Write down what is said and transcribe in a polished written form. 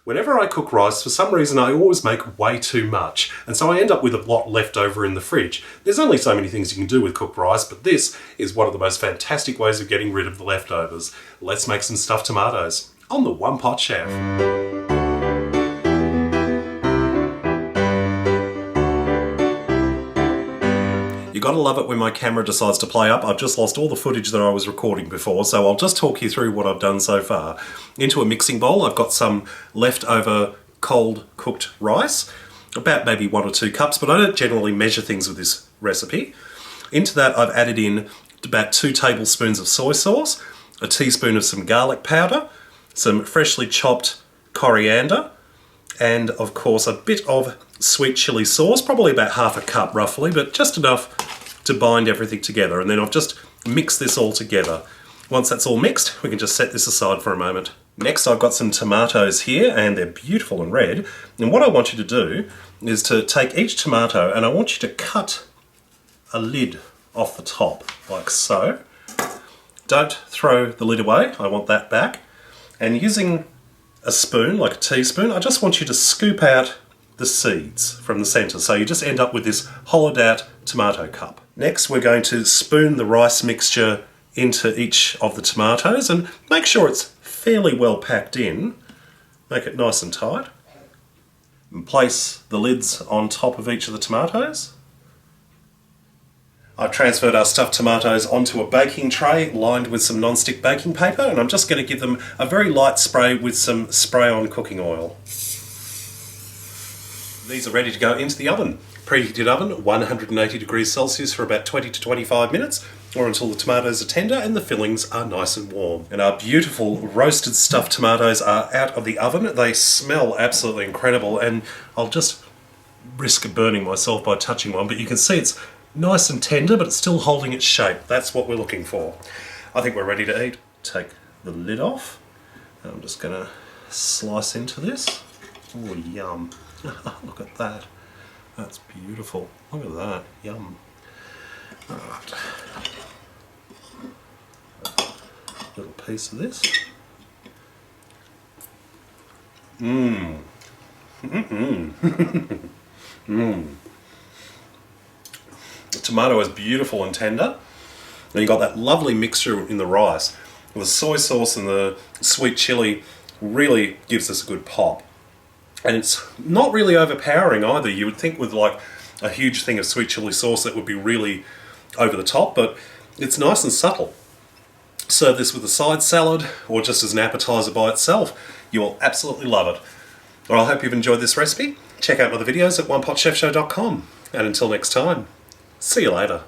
Whenever I cook rice, for some reason I always make way too much, and so I end up with a lot left over in the fridge. There's only so many things you can do with cooked rice, but this is one of the most fantastic ways of getting rid of the leftovers. Let's make some stuffed tomatoes on the One Pot Chef. You gotta love it when my camera decides to play up. I've just lost all the footage that I was recording before, so I'll just talk you through what I've done so far. Into a mixing bowl, I've got some leftover cold cooked rice, about maybe 1 or 2 cups, but I don't generally measure things with this recipe. Into that, I've added in about 2 tablespoons of soy sauce, a teaspoon of some garlic powder, some freshly chopped coriander, and of course a bit of sweet chili sauce, probably about half a cup roughly, but just enough to bind everything together. And then I've just mixed this all together. Once that's all mixed, we can just set this aside for a moment. Next, I've got some tomatoes here, and they're beautiful and red. And what I want you to do is to take each tomato and I want you to cut a lid off the top, like so. Don't throw the lid away, I want that back. And using a spoon, like a teaspoon, I just want you to scoop out the seeds from the center. So you just end up with this hollowed out tomato cup. Next, we're going to spoon the rice mixture into each of the tomatoes and make sure it's fairly well packed in. Make it nice and tight. And place the lids on top of each of the tomatoes. I've transferred our stuffed tomatoes onto a baking tray lined with some non-stick baking paper, and I'm just going to give them a very light spray with some spray-on cooking oil. These are ready to go into the oven. Preheated oven, 180 degrees Celsius for about 20 to 25 minutes, or until the tomatoes are tender and the fillings are nice and warm. And our beautiful roasted stuffed tomatoes are out of the oven. They smell absolutely incredible, and I'll just risk burning myself by touching one, but you can see it's nice and tender, but it's still holding its shape. That's what we're looking for. I think we're ready to eat. Take the lid off. And I'm just gonna slice into this. Oh, yum. Look at that. That's beautiful. Look at that. Yum. Alright. Little piece of this. Mmm. Mmm. Mmm. The tomato is beautiful and tender. And you got that lovely mixture in the rice. The soy sauce and the sweet chili really gives us a good pop. And it's not really overpowering either. You would think with like a huge thing of sweet chili sauce that would be really over the top, but it's nice and subtle. Serve this with a side salad or just as an appetizer by itself. You will absolutely love it. Well, I hope you've enjoyed this recipe. Check out my other videos at OnePotChefShow.com. And until next time, see you later.